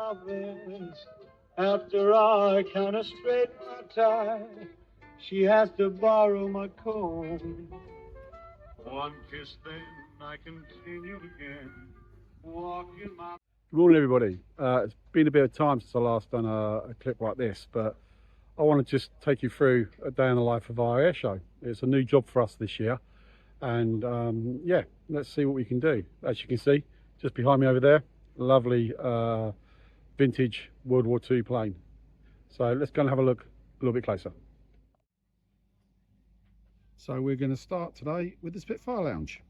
province. After I kinda straighten my tie, she has to borrow my comb. One kiss, then I continue again, walking my... Good morning, everybody. It's been a bit of time since I last done a clip like this, but I want to just take you through a day in the life of our air show. It's a new job for us this year, and yeah, let's see what we can do. As you can see, just behind me over there, lovely vintage World War II plane. So let's go and have a look a little bit closer. So we're going to start today with the Spitfire Lounge.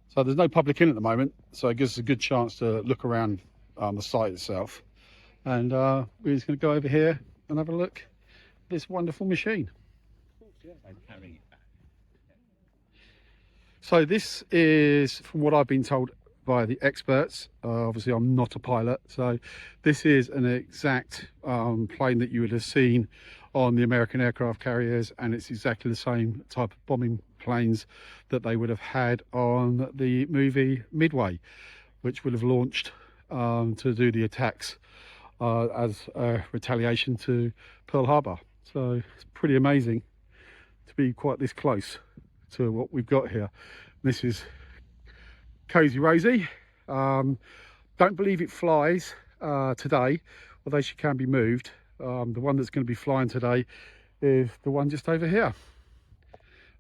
So there's no public in at the moment, so it gives us a good chance to look around the site itself. And we're just going to go over here and have a look at this wonderful machine. So this is, from what I've been told by the experts, obviously I'm not a pilot, so this is an exact plane that you would have seen on the American aircraft carriers, and it's exactly the same type of bombing planes that they would have had on the movie Midway, which would have launched to do the attacks as a retaliation to Pearl Harbor. So it's pretty amazing to be quite this close to what we've got here. This is Cozy Rosie. Don't believe it flies today, although she can be moved. The one that's going to be flying today is the one just over here,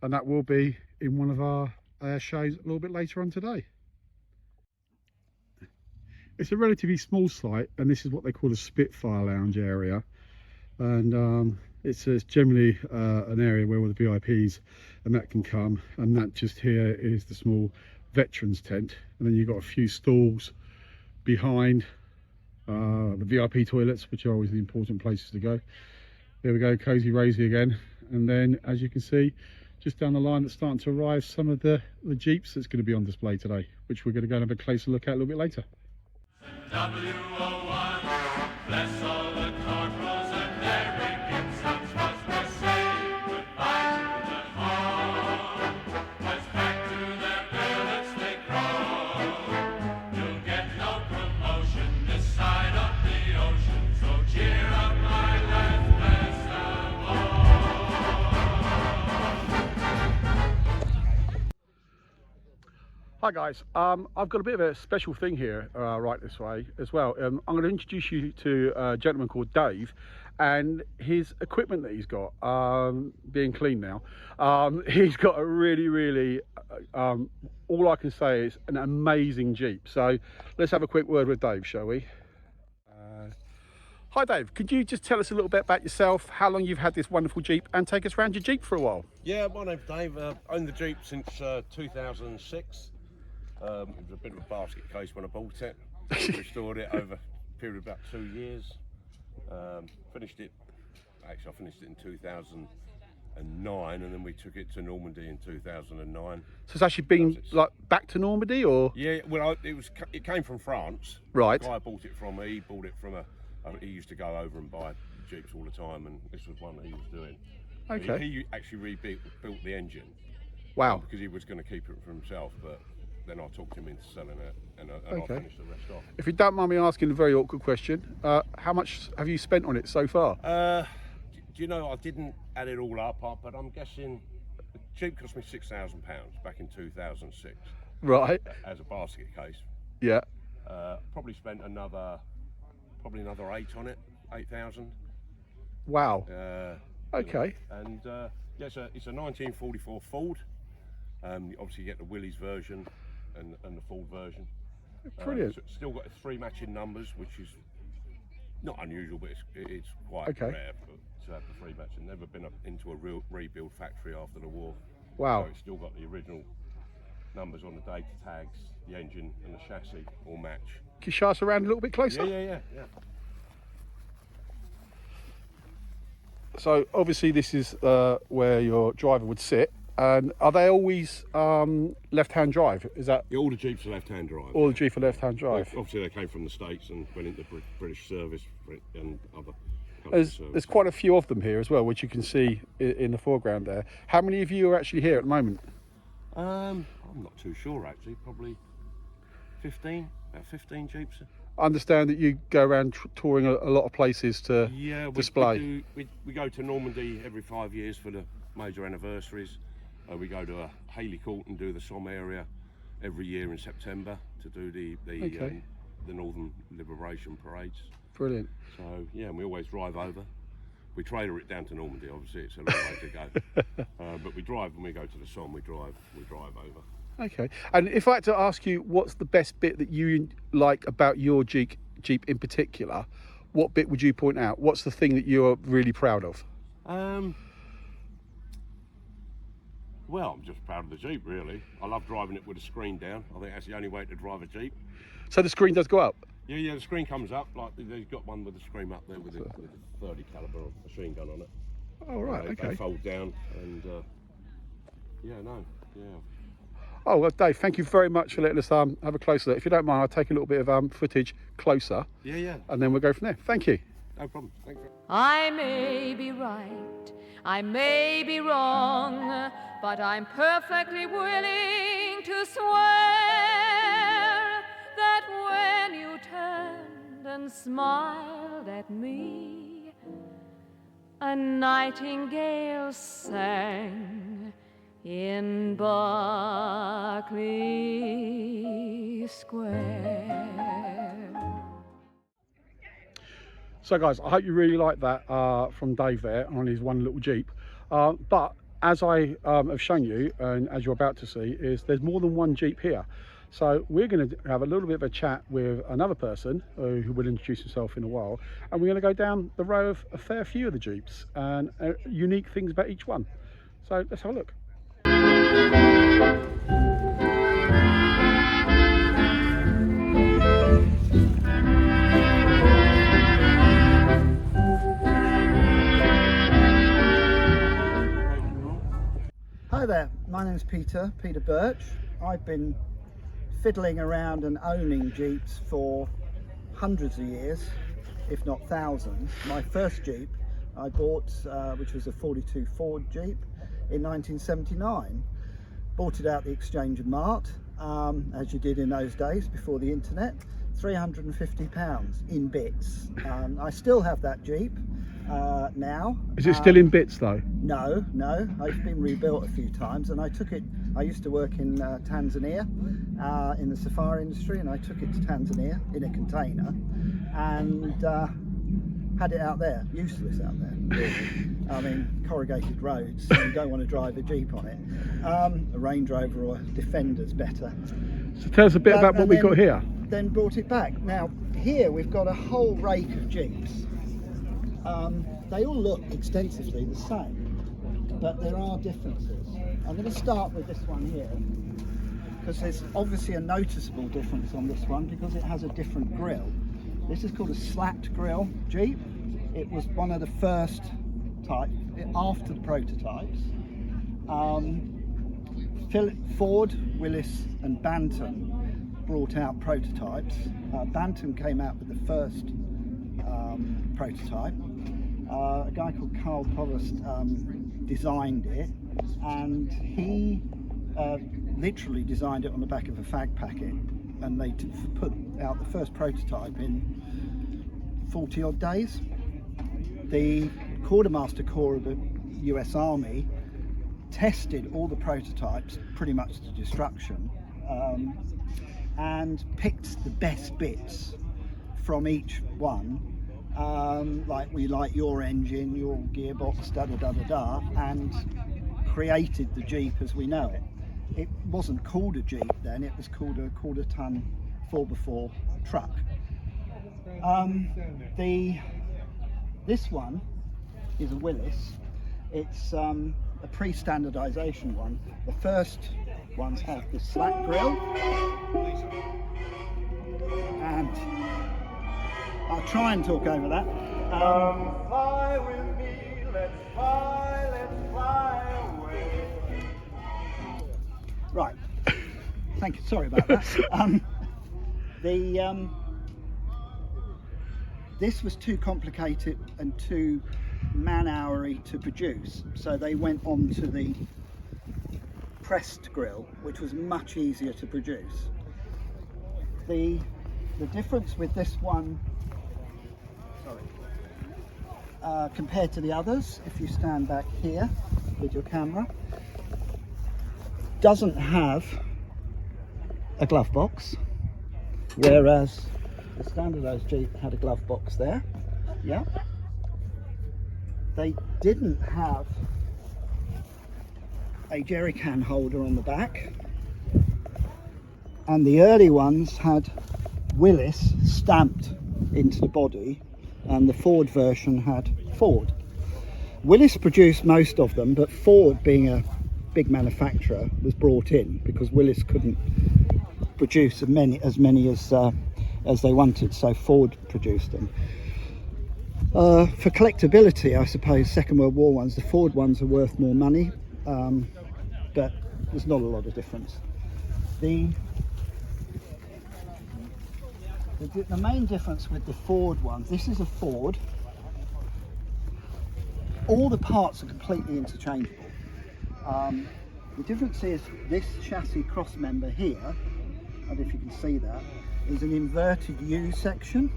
and that will be in one of our air shows a little bit later on today. It's a relatively small site, and this is what they call a Spitfire Lounge area, and it's generally an area where all the VIPs and that can come, and that just here is the small veterans tent, and then you've got a few stalls behind the VIP toilets, which are always the important places to go. There we go, Cozy Rosie again. And then, as you can see, just down the line, that's starting to arrive some of the Jeeps that's going to be on display today, which we're going to go and have a closer look at a little bit later. W01, bless all the corporals and their rigging sons, 'cause we're saying goodbye to the home. As back to their billets they crawl. You'll get no promotion this side of the ocean, so cheer up my lads, bless them all. Hi guys, I've got a bit of a special thing here right this way as well. I'm going to introduce you to a gentleman called Dave, and his equipment that he's got, being clean now. He's got a really, all I can say is an amazing Jeep. So let's have a quick word with Dave, shall we? Hi Dave, could you just tell us a little bit about yourself, how long you've had this wonderful Jeep, and take us around your Jeep for a while? Yeah, my name's Dave. I've owned the Jeep since 2006. It was a bit of a basket case when I bought it. Restored it over a period of about 2 years. Finished it in 2009, and then we took it to Normandy in 2009. So it's actually been like back to Normandy, or? Yeah, well, it came from France. Right. The guy I bought it from, he bought it from he used to go over and buy Jeeps all the time, and this was one that he was doing. Okay. He actually rebuilt the engine. Wow. Because he was going to keep it for himself, but then I talked him into selling it, and I finished the rest off. If you don't mind me asking a very awkward question, how much have you spent on it so far? Do you know, I didn't add it all up, but I'm guessing the Jeep cost me £6,000 back in 2006. Right. As a basket case. Yeah. Probably spent another 8 on it, 8,000. Wow. Okay. And yeah, it's a 1944 Ford. You obviously get the Willys version and the Ford version. Brilliant. Still got 3 matching numbers, which is not unusual, but it's quite rare to have the 3 matching. Never been into a real rebuild factory after the war. Wow. So it's still got the original numbers on the data tags, the engine and the chassis all match. Can you show us around a little bit closer? Yeah. So obviously this is where your driver would sit. And are they always left-hand drive? Is that? Yeah, all the Jeeps are left-hand drive. All the Jeep are left-hand drive. Obviously, they came from the States and went into British service and other. There's quite a few of them here as well, which you can see in the foreground there. How many of you are actually here at the moment? I'm not too sure actually. Probably 15. about 15 Jeeps. I understand that you go around touring a lot of places to display. We go to Normandy every 5 years for the major anniversaries. We go to Haley Court and do the Somme area every year in September to do the Northern Liberation parades. Brilliant. So yeah, and we always drive over. We trailer it down to Normandy. Obviously, it's a long way to go, but we drive when we go to the Somme. We drive over. Okay. And if I had to ask you, what's the best bit that you like about your Jeep in particular? What bit would you point out? What's the thing that you're really proud of? Well, I'm just proud of the Jeep, really. I love driving it with the screen down. I think that's the only way to drive a Jeep. So the screen does go up? Yeah, the screen comes up. Like they've got one with the screen up there with a 30 caliber machine gun on it. Oh, right, okay. They fold down and yeah. Oh, well, Dave, thank you very much for letting us have a closer look. If you don't mind, I'll take a little bit of footage closer. Yeah. And then we'll go from there. Thank you. No problem. Thank you. I may be right, I may be wrong, but I'm perfectly willing to swear that when you turned and smiled at me, a nightingale sang in Berkeley Square. So guys, I hope you really like that from Dave there on his one little Jeep. But as I have shown you, and as you're about to see, is there's more than one Jeep here. So we're going to have a little bit of a chat with another person who will introduce himself in a while. And we're going to go down the row of a fair few of the Jeeps and unique things about each one. So let's have a look. Hi there, my name is Peter Birch. I've been fiddling around and owning Jeeps for hundreds of years, if not thousands. My first Jeep I bought, which was a 42 Ford Jeep in 1979. Bought it out the Exchange and Mart, as you did in those days before the internet. £350 in bits. I still have that Jeep now. Is it still in bits though? No, it's been rebuilt a few times, and I took it. I used to work in Tanzania in the safari industry, and I took it to Tanzania in a container and had it out there, useless out there, really. I mean, corrugated roads, you don't want to drive a Jeep on it. A Range Rover or a Defender's better. So tell us a bit about what we've got here. Then brought it back. Now, here we've got a whole rake of Jeeps. They all look extensively the same, but there are differences. I'm going to start with this one here, because there's obviously a noticeable difference on this one because it has a different grille. This is called a slat grille Jeep. It was one of the first type after the prototypes. Ford, Willis and Bantam brought out prototypes. Bantam came out with the first prototype. A guy called Carl Provost designed it, and he literally designed it on the back of a fag packet, and they put out the first prototype in 40 odd days. The Quartermaster Corps of the US Army tested all the prototypes pretty much to destruction, and picked the best bits from each one, like your engine, your gearbox, and created the Jeep as we know it. It wasn't called a Jeep then, it was called a quarter-ton 4x4 truck. This one is a Willis. It's a pre-standardization one. The first ones have the slat grille, and I'll try and talk over that. Fly with me, let's fly away. Right. Thank you. Sorry about that. This was too complicated and too man-houry to produce, so they went on to the pressed grille, which was much easier to produce. The The difference with this one, compared to the others, if you stand back here with your camera, doesn't have a glove box, whereas the standardised Jeep had a glove box there. Yeah. They didn't have a jerry can holder on the back, and the early ones had Willis stamped into the body, and the Ford version had Ford. Willis produced most of them, but Ford, being a big manufacturer, was brought in because Willis couldn't produce as many as they wanted, so Ford produced them. For collectability, I suppose Second World War ones, the Ford ones are worth more money, but there's not a lot of difference. The main difference with the Ford ones, this is a Ford. All the parts are completely interchangeable. The difference is this chassis cross member here, I don't know if you can see that, is an inverted U section,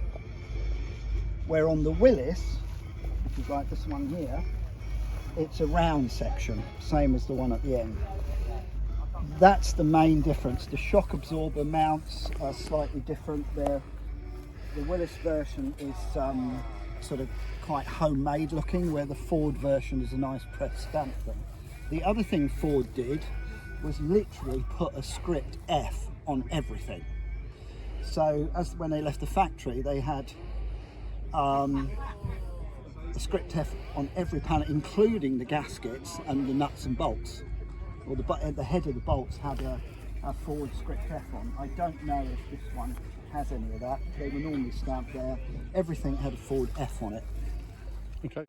where on the Willis, which is like this one here, it's a round section, same as the one at the end. That's the main difference. The shock absorber mounts are slightly different there. The Willis version is sort of quite homemade looking, where the Ford version is a nice press stamp thing. The other thing Ford did was literally put a script F on everything. So as when they left the factory, they had a script F on every panel, including the gaskets and the nuts and bolts. Or the head of the bolts had a Ford script F on. I don't know if this one has any of that. They were normally stamped there. Everything had a Ford F on it. Okay.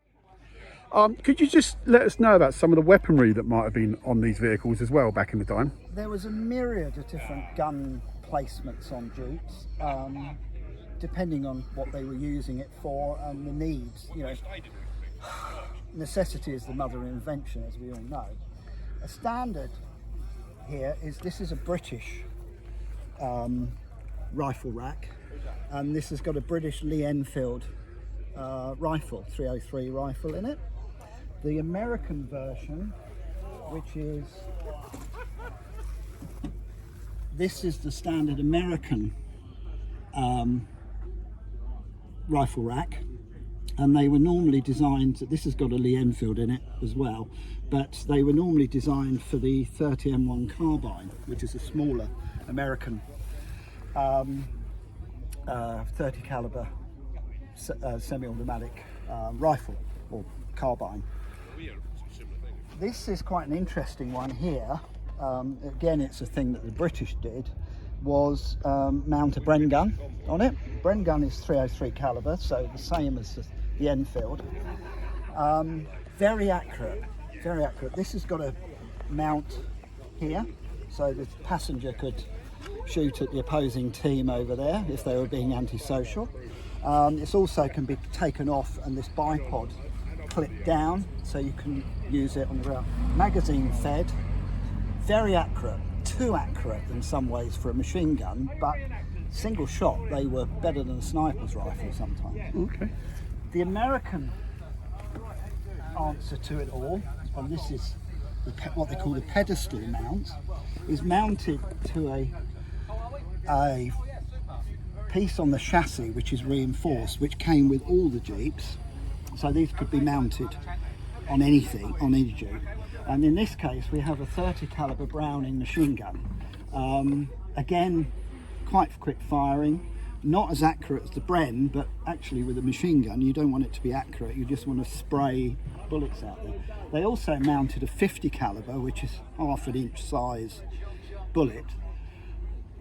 Could you just let us know about some of the weaponry that might have been on these vehicles as well back in the time? There was a myriad of different gun placements on Jeeps, depending on what they were using it for and the needs. You know, necessity is the mother of invention, as we all know. A standard here is, this is a British rifle rack, and this has got a British Lee Enfield rifle, 303 rifle in it. The American version, which is, this is the standard American rifle rack, and they were normally designed, this has got a Lee Enfield in it as well, but they were normally designed for the 30M1 carbine, which is a smaller American 30 caliber semi-automatic rifle or carbine. This is quite an interesting one here. Again, it's a thing that the British did, was mount a Bren gun on it. Bren gun is 303 caliber, so the same as the Enfield. Very accurate, very accurate. This has got a mount here, so the passenger could shoot at the opposing team over there if they were being antisocial. This also can be taken off and this bipod clipped down, so you can use it on the ground. Magazine fed, very accurate, too accurate in some ways for a machine gun, but single shot they were better than a sniper's rifle sometimes. Okay. The American answer to it all, and this is what they call a pedestal mount, is mounted to a piece on the chassis which is reinforced, which came with all the Jeeps, so these could be mounted on anything, on any Jeep. And in this case we have a 30 caliber Browning machine gun. Again, quite quick firing, not as accurate as the Bren, but actually with a machine gun you don't want it to be accurate, you just want to spray bullets out there. They also mounted a 50 caliber, which is half an inch size bullet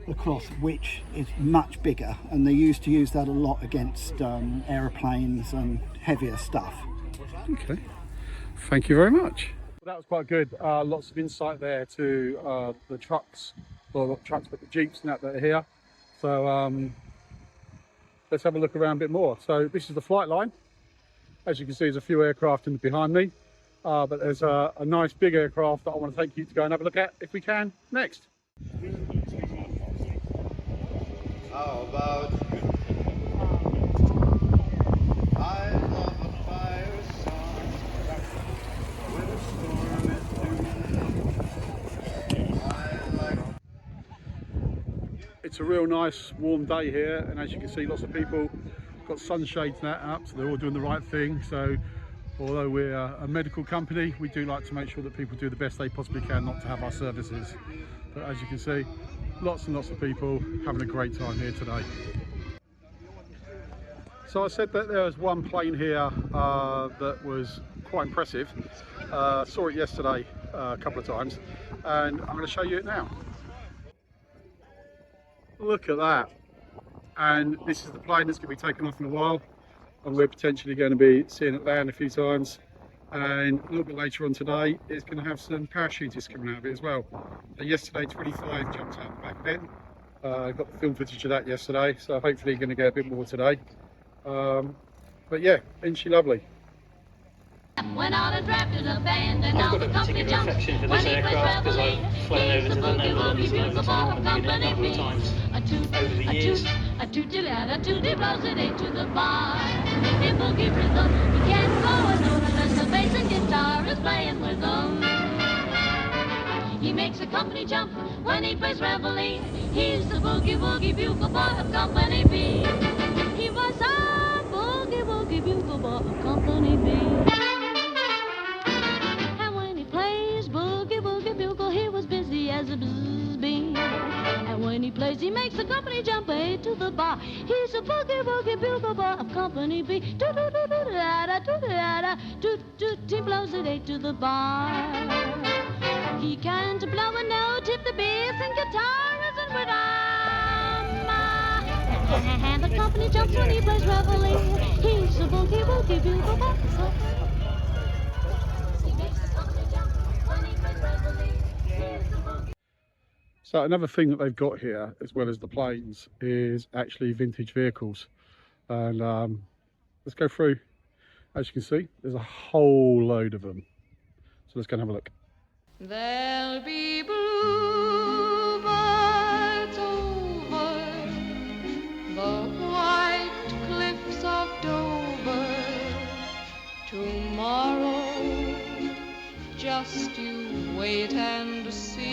across, which is much bigger, and they used to use that a lot against aeroplanes and heavier stuff. Okay, thank you very much. Well, that was quite good. Lots of insight there to the trucks, well not trucks but the Jeeps and that are here. So let's have a look around a bit more. So this is the flight line. As you can see, there's a few aircraft in behind me, but there's a nice big aircraft that I want to take you to go and have a look at if we can next. How about you? I love a fire song when a storm is due. I like. It's a real nice warm day here, and as you can see, lots of people got sunshades and that up, so they're all doing the right thing. So although we're a medical company, we do like to make sure that people do the best they possibly can not to have our services. But as you can see, lots and lots of people having a great time here today. So I said that there was one plane here that was quite impressive. Saw it yesterday a couple of times, and I'm going to show you it now. Look at that. And this is the plane that's going to be taken off in a while, and we're potentially going to be seeing it land a few times. And a little bit later on today, it's going to have some parachutists coming out of it as well. So yesterday, 25 jumped out the back then. I got the film footage of that yesterday, so hopefully you're going to get a bit more today. But yeah, isn't she lovely? Went out and drafted a band and I've now got the a company particular jumps affection for when this he plays aircraft because reveille. I've flown over to the Netherlands and over to Normandy a number of times over the years. A toot-a-toot-a-toot, blows it into the bar. In boogie rhythm, he can't go a note unless the bass and guitar is playing with him. He makes a company jump when he plays reveille. He's the boogie-woogie bugle boy of Company B. He was a boogie-woogie bugle boy of Company B. And when he plays boogie-woogie bugle, he was busy as a bzz bee. And when he plays, he makes the company jump A to the bar. He's a boogie-woogie bugle boy of Company B. Do-do-do-do-da-da, do-da-da, do-do, he blows it A to the bar. He can't blow a note if the bass and guitar isn't with him. And the company jumps when he plays reveille. He's a boogie-woogie bugle boy. He makes the company jump when he plays reveille. He's a boogie. So another thing that they've got here, as well as the planes, is actually vintage vehicles. And let's go through. As you can see, there's a whole load of them. So let's go and have a look. There'll be bluebirds over the white cliffs of Dover tomorrow. Just you wait and see.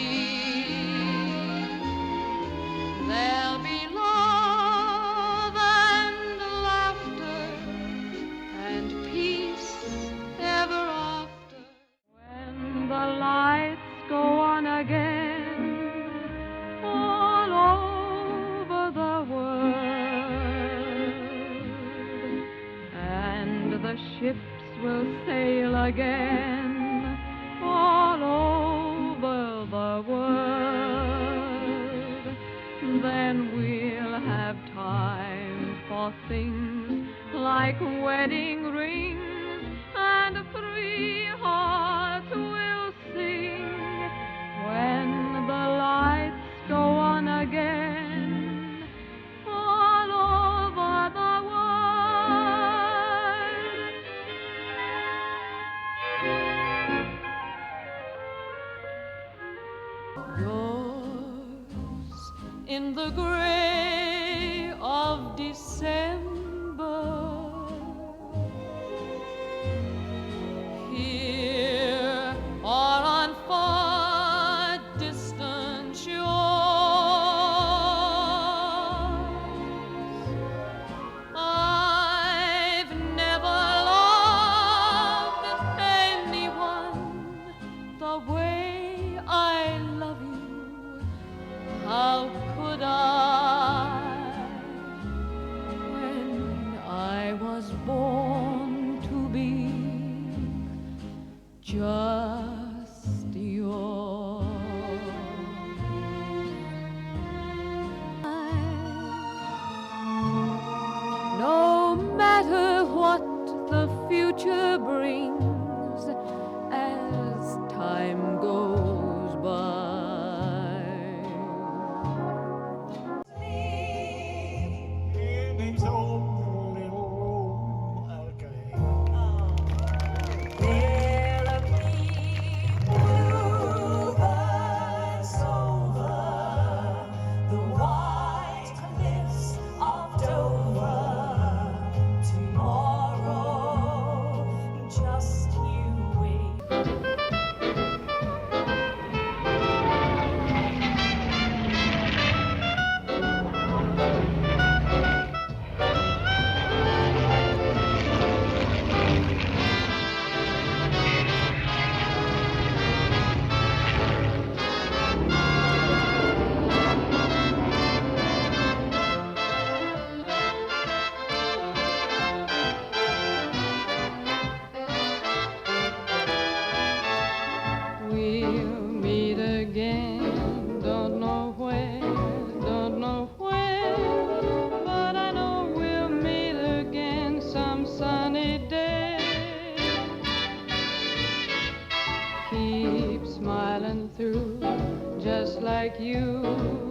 There'll be love and laughter and peace ever after. When the lights go on again all over the world, and the ships will sail again all over the world, then we'll have time for things like wedding rings, and 3 hearts will sing when the lights go on again all over the world. Yours in the gray of December, here or on far distant shores. I've never loved anyone the way I love you. How could I, when I was born to be just yours? No matter what the future brings as time goes by. The white cliffs take you